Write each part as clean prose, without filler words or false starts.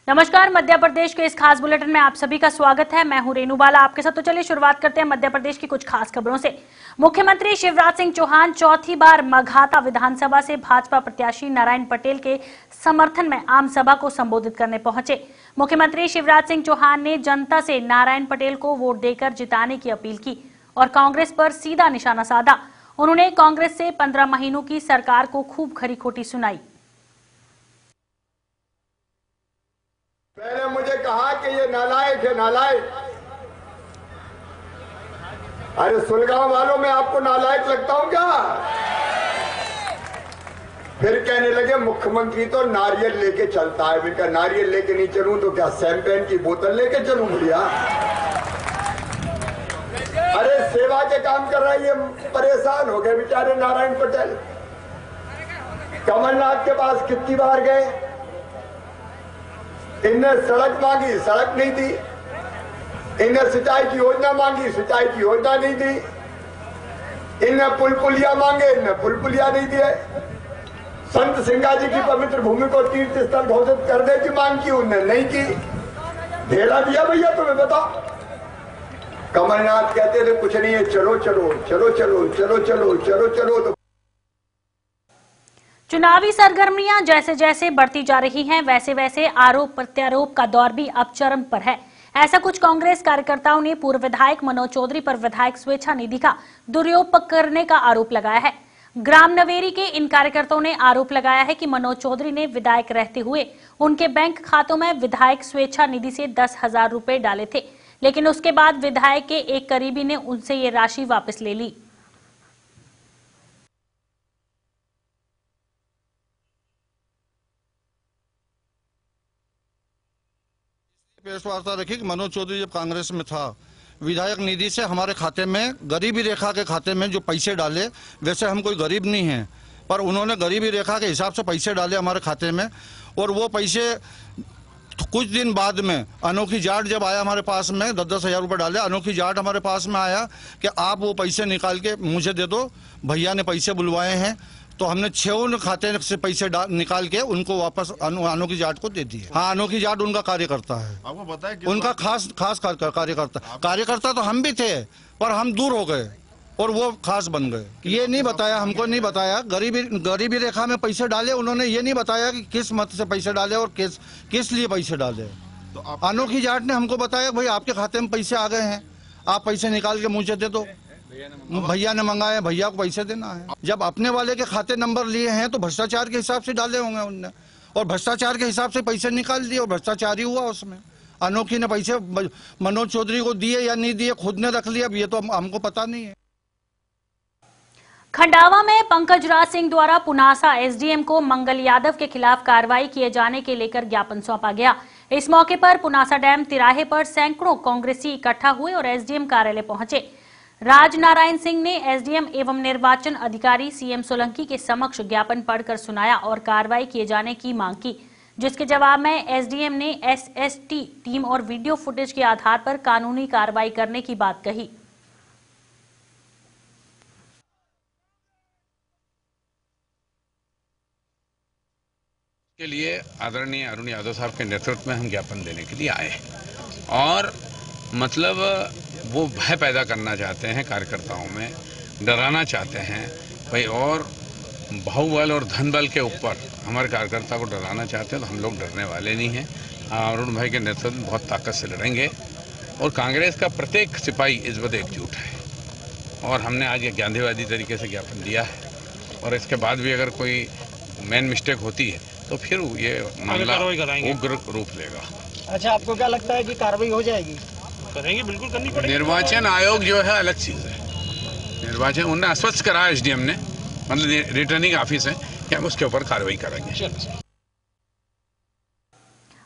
नमस्कार, मध्य प्रदेश के इस खास बुलेटिन में आप सभी का स्वागत है। मैं हूं रेनू बाला आपके साथ। तो चलिए शुरुआत करते हैं मध्य प्रदेश की कुछ खास खबरों से। मुख्यमंत्री शिवराज सिंह चौहान चौथी बार मघाता विधानसभा से भाजपा प्रत्याशी नारायण पटेल के समर्थन में आम सभा को संबोधित करने पहुंचे। मुख्यमंत्री शिवराज सिंह चौहान ने जनता से नारायण पटेल को वोट देकर जिताने की अपील की और कांग्रेस पर सीधा निशाना साधा। उन्होंने कांग्रेस से 15 महीनों की सरकार को खूब खरी खोटी सुनाई। पहले मुझे कहा कि ये नालायक है, नालायक। अरे सुलगांव वालों में आपको नालायक लगता हूं क्या? फिर कहने लगे मुख्यमंत्री तो नारियल लेके चलता है। मैं कहा नारियल लेके नहीं चलूं तो क्या शैंपेन की बोतल लेके चलूं भैया? अरे सेवा के काम कर रहे, ये परेशान हो गए बेचारे नारायण पटेल। कमलनाथ के पास कितनी बार गए, इनने सड़क मांगी, सड़क नहीं दी। इनने सिंचाई की योजना मांगी, सिंचाई की योजना नहीं दी। इनने पुल पुलिया मांगे, इनने पुल पुलिया नहीं दिए। संत सिंगा जी की पवित्र भूमि को तीर्थ स्थल घोषित करने की मांग की, उनने नहीं की। ढेला दिया भैया, तुम्हें बताओ। कमलनाथ कहते थे कुछ नहीं है, चलो चलो चलो चलो चलो चलो चलो चलो। तो चुनावी सरगर्मियां जैसे जैसे बढ़ती जा रही हैं, वैसे वैसे आरोप प्रत्यारोप का दौर भी अब चरम पर है। ऐसा कुछ कांग्रेस कार्यकर्ताओं ने पूर्व विधायक मनोज चौधरी पर विधायक स्वेच्छा निधि का दुरुपयोग करने का आरोप लगाया है। ग्राम नवेरी के इन कार्यकर्ताओं ने आरोप लगाया है कि मनोज चौधरी ने विधायक रहते हुए उनके बैंक खातों में विधायक स्वेच्छा निधि से 10,000 रुपए डाले थे, लेकिन उसके बाद विधायक के एक करीबी ने उनसे ये राशि वापस ले ली। प्रेस वार्ता रखी कि मनोज चौधरी जब कांग्रेस में था, विधायक निधि से हमारे खाते में, गरीबी रेखा के खाते में जो पैसे डाले, वैसे हम कोई गरीब नहीं हैं, पर उन्होंने गरीबी रेखा के हिसाब से पैसे डाले हमारे खाते में। और वो पैसे कुछ दिन बाद में अनोखी जाट जब आया हमारे पास में, 10-10 हजार रुपये डाले। अनोखी जाट हमारे पास में आया कि आप वो पैसे निकाल के मुझे दे दो, भैया ने पैसे बुलवाए हैं। तो हमने 6 खाते से पैसे निकाल के उनको वापस अनोखी जाट को दे दिए। हाँ, अनोखी जाट उनका कार्यकर्ता है, आपको पता है उनका खास कार्यकर्ता तो हम भी थे, पर हम दूर हो गए और वो खास बन गए। ये नहीं बताया, हमको नहीं बताया। गरीबी रेखा में पैसे डाले, उन्होंने ये नहीं बताया कि किस मत से पैसे डाले और किस लिए पैसे डाले। तो अनोखी जाट ने हमको बताया भाई आपके खाते में पैसे आ गए हैं, आप पैसे निकाल के मुझे दे दो। भैया ने मंगाया, भैया को पैसे देना है। जब अपने वाले के खाते नंबर लिए हैं तो भ्रष्टाचार के हिसाब से डाले होंगे उनने, और भ्रष्टाचार के हिसाब से पैसे निकाल दिए और भ्रष्टाचार ही हुआ उसमें। अनोखी ने पैसे मनोज चौधरी को दिए या नहीं दिए, खुद ने रख लिया, अब ये तो हमको पता नहीं है। खंडावा में पंकज राज सिंह द्वारा पुनासा एसडीएम को मंगल यादव के खिलाफ कार्रवाई किए जाने के लेकर ज्ञापन सौंपा गया। इस मौके पर पुनासा डैम तिराहे पर सैकड़ों कांग्रेसी इकट्ठा हुए और एसडीएम कार्यालय पहुंचे। राज नारायण सिंह ने एसडीएम एवं निर्वाचन अधिकारी सीएम सोलंकी के समक्ष ज्ञापन पढ़कर सुनाया और कार्रवाई किए जाने की मांग की, जिसके जवाब में एसडीएम ने एसएसटी टीम और वीडियो फुटेज के आधार पर कानूनी कार्रवाई करने की बात कही। के लिए आदरणीय अरुण यादव साहब के नेतृत्व में हम ज्ञापन देने के लिए आए हैं और मतलब वो भय पैदा करना चाहते हैं कार्यकर्ताओं में, डराना चाहते हैं भाई, और बाहुबल और धन बल के ऊपर हमारे कार्यकर्ता को डराना चाहते हैं। तो हम लोग डरने वाले नहीं हैं। अरुण भाई के नेतृत्व में बहुत ताकत से लड़ेंगे और कांग्रेस का प्रत्येक सिपाही इस वक्त एकजुट है। और हमने आज ये गांधीवादी तरीके से ज्ञापन दिया है और इसके बाद भी अगर कोई मेन मिस्टेक होती है तो फिर ये मामला उग्र रूप लेगा। अच्छा, आपको क्या लगता है कि कार्रवाई हो जाएगी? करेंगे, बिल्कुल करनी पड़ेगी। निर्वाचन आयोग जो है अलग चीज है। निर्वाचन उन्हें आश्वस्त करा एसडीएम ने, मतलब रिटर्निंग ऑफिस है, कि हम उसके ऊपर कार्रवाई करेंगे।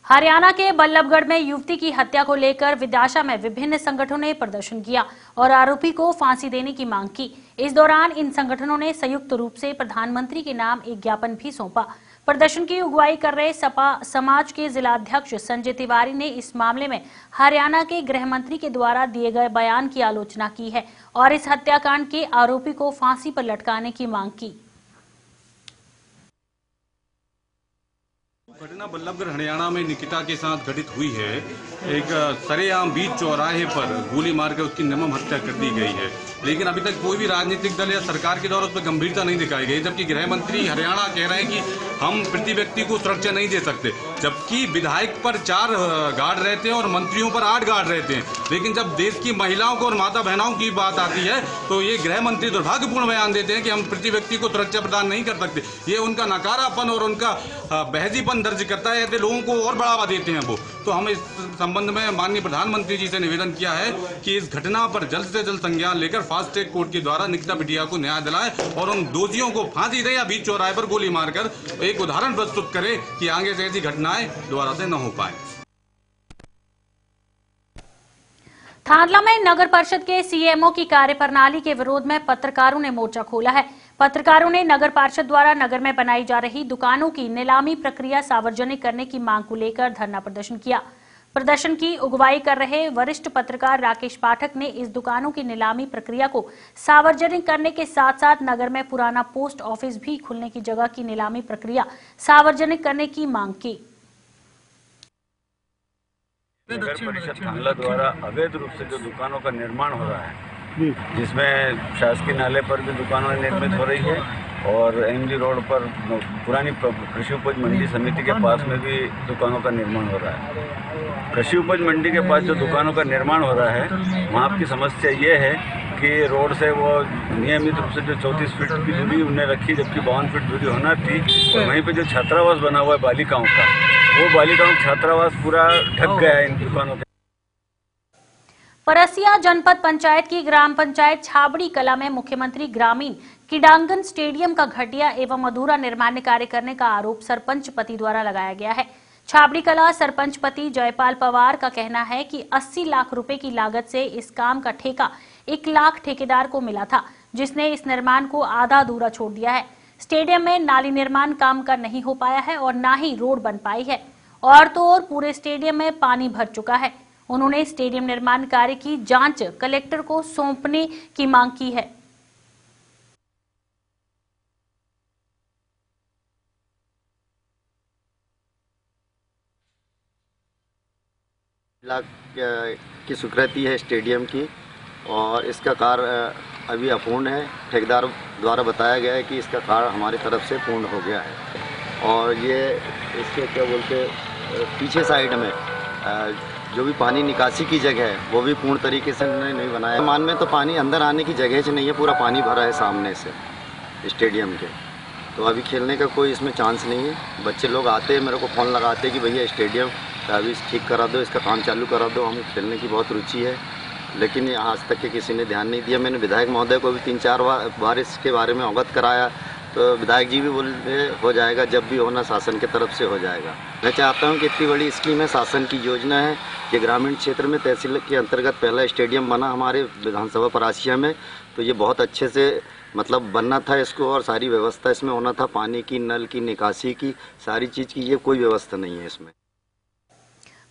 हरियाणा के बल्लभगढ़ में युवती की हत्या को लेकर विदिशा में विभिन्न संगठनों ने प्रदर्शन किया और आरोपी को फांसी देने की मांग की। इस दौरान इन संगठनों ने संयुक्त रूप से प्रधानमंत्री के नाम एक ज्ञापन भी सौंपा। प्रदर्शन की अगुवाई कर रहे सपा समाज के जिलाध्यक्ष संजय तिवारी ने इस मामले में हरियाणा के गृह मंत्री के द्वारा दिए गए बयान की आलोचना की है और इस हत्याकांड के आरोपी को फांसी पर लटकाने की मांग की। घटना बल्लभगढ़ हरियाणा में निकिता के साथ घटित हुई है। एक सरेआम बीच चौराहे पर गोली मारकर उसकी निर्मम हत्या कर दी गई है, लेकिन अभी तक कोई भी राजनीतिक दल या सरकार के द्वारा उस पर गंभीरता नहीं दिखाई गई। जबकि गृह मंत्री हरियाणा कह रहे हैं कि हम प्रति व्यक्ति को सुरक्षा नहीं दे सकते, जबकि विधायक पर 4 गार्ड रहते हैं और मंत्रियों पर 8 गार्ड रहते हैं। लेकिन जब देश की महिलाओं को और माता बहनों की बात आती है तो ये गृह मंत्री दुर्भाग्यपूर्ण बयान देते हैं कि हम प्रति व्यक्ति को सुरक्षा प्रदान नहीं कर सकते। ये उनका नकारापन और उनका बहजीपन दर्ज करता है, ऐसे लोगों को और बढ़ावा देते हैं वो। तो हम इस संबंध में माननीय प्रधानमंत्री जी से निवेदन किया है कि इस घटना पर जल्द से जल्द संज्ञान लेकर फास्ट ट्रैक कोर्ट के द्वारा निकिता बिटिया को न्याय दिलाए और उन दोषियों को फांसी दे या बीच चौराहे पर गोली मारकर एक उदाहरण प्रस्तुत करे कि आगे से ऐसी घटनाएं दोबारा से न हो पाए। थांदला में नगर परिषद के सीएमओ की कार्यप्रणाली के विरोध में पत्रकारों ने मोर्चा खोला है। पत्रकारों ने नगर पार्षद द्वारा नगर में बनाई जा रही दुकानों की नीलामी प्रक्रिया सार्वजनिक करने की मांग को लेकर धरना प्रदर्शन किया। प्रदर्शन की अगुवाई कर रहे वरिष्ठ पत्रकार राकेश पाठक ने इस दुकानों की नीलामी प्रक्रिया को सार्वजनिक करने के साथ साथ नगर में पुराना पोस्ट ऑफिस भी खुलने की जगह की नीलामी प्रक्रिया सार्वजनिक करने की मांग की। नगर परिषद थांदला द्वारा अवैध रूप से जो दुकानों का निर्माण हो रहा है, जिसमें शासकीय नाले पर भी दुकानें निर्मित हो रही है और एमजी रोड पर पुरानी कृषि उपज मंडी समिति के पास में भी दुकानों का निर्माण हो रहा है। कृषि उपज मंडी के पास जो दुकानों का निर्माण हो रहा है, वहाँ की समस्या ये है कि रोड से वो नियमित रूप से जो 34 फीट की दूरी उन्हें रखी, जबकि 52 फीट दूरी होना थी। और वहीं पे जो छात्रावास बना हुआ है बालिकाओं का, वो बालिकाओं का छात्रावास पूरा ढक गया है इन दुकानों के। परसिया जनपद पंचायत की ग्राम पंचायत छाबड़ी कला में मुख्यमंत्री ग्रामीण क्रीडांगन स्टेडियम का घटिया एवं अधूरा निर्माण कार्य करने का आरोप सरपंच पति द्वारा लगाया गया है। छाबड़ी कला सरपंच पति जयपाल पवार का कहना है कि 80 लाख रुपए की लागत से इस काम का ठेका 1 लाख ठेकेदार को मिला था, जिसने इस निर्माण को आधा अधूरा छोड़ दिया है। स्टेडियम में नाली निर्माण काम का नहीं हो पाया है और न ही रोड बन पाई है, और तो और पूरे स्टेडियम में पानी भर चुका है। उन्होंने स्टेडियम निर्माण कार्य की जांच कलेक्टर को सौंपने की मांग की है। लाख की स्वीकृति है स्टेडियम की, और इसका कार्य अभी अपूर्ण है। ठेकेदार द्वारा बताया गया है कि इसका कार्य हमारी तरफ से पूर्ण हो गया है। और ये इसके क्या बोलते पीछे साइड में जो भी पानी निकासी की जगह है वो भी पूर्ण तरीके से नहीं बनाया। मान में तो पानी अंदर आने की जगह नहीं है, पूरा पानी भरा है सामने से स्टेडियम के, तो अभी खेलने का कोई इसमें चांस नहीं है। बच्चे लोग आते हैं, मेरे को फ़ोन लगाते हैं कि भैया स्टेडियम अभी ठीक करा दो, इसका काम चालू करा दो, हम खेलने की बहुत रुचि है, लेकिन आज तक के किसी ने ध्यान नहीं दिया। मैंने विधायक महोदय को भी 3-4 बार इसके बारे में अवगत कराया, तो विधायक जी भी बोलते हो जाएगा, जब भी होना शासन की तरफ से हो जाएगा। मैं चाहता हूं कि इतनी बड़ी स्कीम है, शासन की योजना है, ये ग्रामीण क्षेत्र में तहसील के अंतर्गत पहला स्टेडियम बना हमारे विधानसभा परासिया में, तो ये बहुत अच्छे से मतलब बनना था इसको, और सारी व्यवस्था इसमें होना था, पानी की, नल की, निकासी की, सारी चीज़ की, ये कोई व्यवस्था नहीं है इसमें।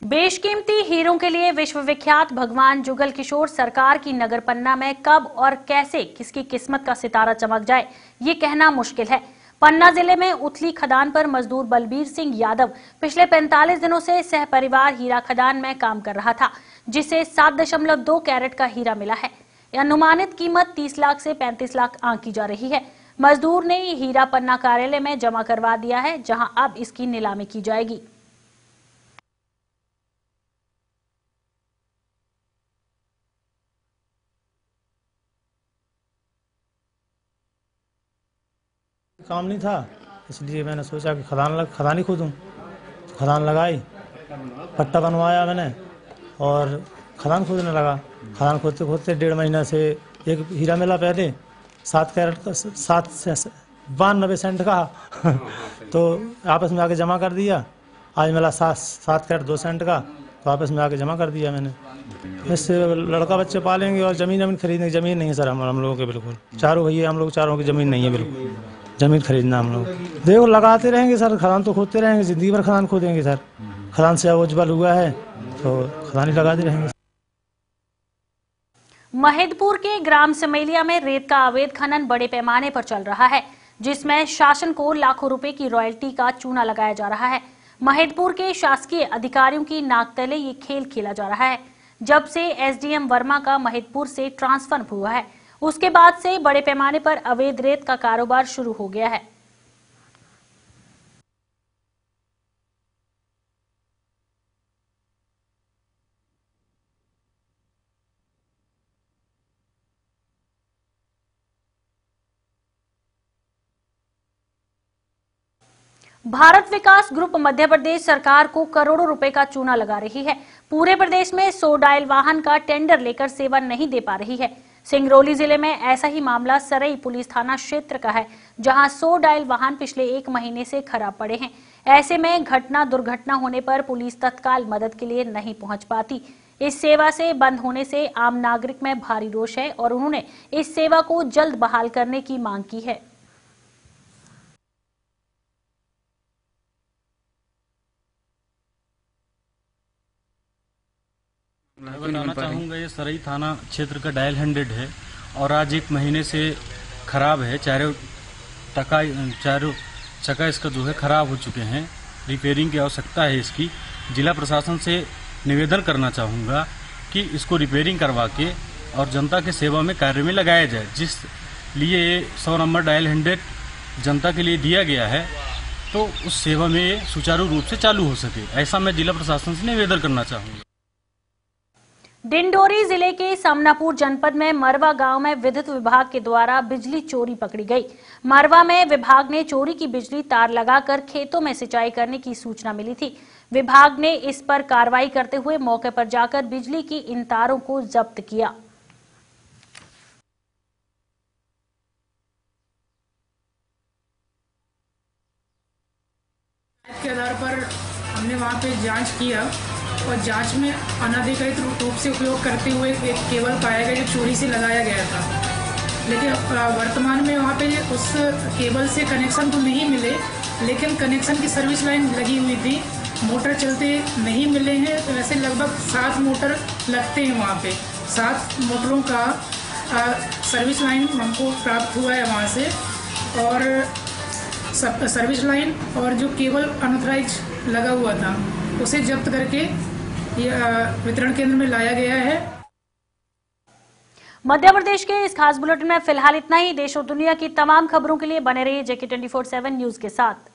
बेशकीमती हीरों के लिए विश्वविख्यात भगवान जुगल किशोर सरकार की नगर पन्ना में कब और कैसे किसकी किस्मत का सितारा चमक जाए, ये कहना मुश्किल है। पन्ना जिले में उथली खदान पर मजदूर बलबीर सिंह यादव पिछले 45 दिनों से सहपरिवार हीरा खदान में काम कर रहा था, जिसे 7.2 कैरेट का हीरा मिला है। अनुमानित कीमत 30 लाख से 35 लाख आंकी जा रही है। मजदूर ने ये हीरा पन्ना कार्यालय में जमा करवा दिया है, जहां अब इसकी नीलामी की जाएगी। काम नहीं था, इसलिए मैंने सोचा कि खदान ही खोदूं। खदान लगाई, पट्टा बनवाया मैंने और खदान खोदने लगा। खदान खोदते खोदते 1.5 महीना से एक हीरा मिला पहले 7 कैरेट का, 92 सेंट का तो आपस में आके जमा कर दिया। आज मिला 7 कैरेट 2 सेंट का, तो आपस में आके जमा कर दिया मैंने। इससे लड़का बच्चे पालेंगे और ज़मीन खरीदने की ज़मीन नहीं है सर हम लोगों के, बिल्कुल चारों भैया हम लोग चारों की ज़मीन नहीं है, बिल्कुल ज़मीन खरीदना हम लोग। देखो लगाते रहेंगे सर, खदान तो खोदते रहेंगे, ज़िंदगी भर खदान खोदेंगे सर। खदान से उज्जवल हुआ है तो खदान ही लगाते रहेंगे। महिदपुर के ग्राम समेलिया में रेत का अवैध खनन बड़े पैमाने पर चल रहा है, जिसमें शासन को लाखों रुपए की रॉयल्टी का चूना लगाया जा रहा है। महेदपुर के शासकीय अधिकारियों की नाक तले ये खेल खेला जा रहा है। जब से एसडीएम वर्मा का महेदपुर से ट्रांसफर हुआ है, उसके बाद से बड़े पैमाने पर अवैध रेत का कारोबार शुरू हो गया है। भारत विकास ग्रुप मध्य प्रदेश सरकार को करोड़ों रुपए का चूना लगा रही है। पूरे प्रदेश में 100 डायल वाहन का टेंडर लेकर सेवा नहीं दे पा रही है। सिंगरौली जिले में ऐसा ही मामला सरई पुलिस थाना क्षेत्र का है, जहां 100 डायल वाहन पिछले 1 महीने से खराब पड़े हैं। ऐसे में दुर्घटना होने पर पुलिस तत्काल मदद के लिए नहीं पहुंच पाती। इस सेवा से बंद होने से आम नागरिक में भारी रोष है और उन्होंने इस सेवा को जल्द बहाल करने की मांग की है। मैं बताना चाहूँगा, ये सरई थाना क्षेत्र का डायल 100 है और आज 1 महीने से खराब है। चारों चक्का इसका जो है खराब हो चुके हैं। रिपेयरिंग की आवश्यकता है इसकी। जिला प्रशासन से निवेदन करना चाहूँगा कि इसको रिपेयरिंग करवा के और जनता के सेवा में कार्य में लगाया जाए। जिस लिए 100 नंबर डायल 100 जनता के लिए दिया गया है, तो उस सेवा में ये सुचारू रूप से चालू हो सके, ऐसा मैं जिला प्रशासन से निवेदन करना चाहूँगा। डिंडोरी जिले के समनापुर जनपद में मरवा गांव में विद्युत विभाग के द्वारा बिजली चोरी पकड़ी गई। मरवा में विभाग ने चोरी की बिजली तार लगाकर खेतों में सिंचाई करने की सूचना मिली थी। विभाग ने इस पर कार्रवाई करते हुए मौके पर जाकर बिजली की इन तारों को जब्त किया। के आधार पर हमने वहां पे जांच किया और जांच में अनाधिकृत रूप से उपयोग करते हुए एक केबल पाया गया जो चोरी से लगाया गया था। लेकिन वर्तमान में वहाँ पे उस केबल से कनेक्शन तो नहीं मिले, लेकिन कनेक्शन की सर्विस लाइन लगी हुई थी। मोटर चलते नहीं मिले हैं। तो ऐसे लगभग 7 मोटर लगते हैं वहाँ पे। 7 मोटरों का सर्विस लाइन हमको प्राप्त हुआ है वहाँ से, और सर्विस लाइन और जो केबल अनऑथराइज लगा हुआ था उसे जब्त करके वितरण केंद्र में लाया गया है। मध्य प्रदेश के इस खास बुलेटिन में फिलहाल इतना ही। देश और दुनिया की तमाम खबरों के लिए बने रहिए JK24/7 न्यूज के साथ।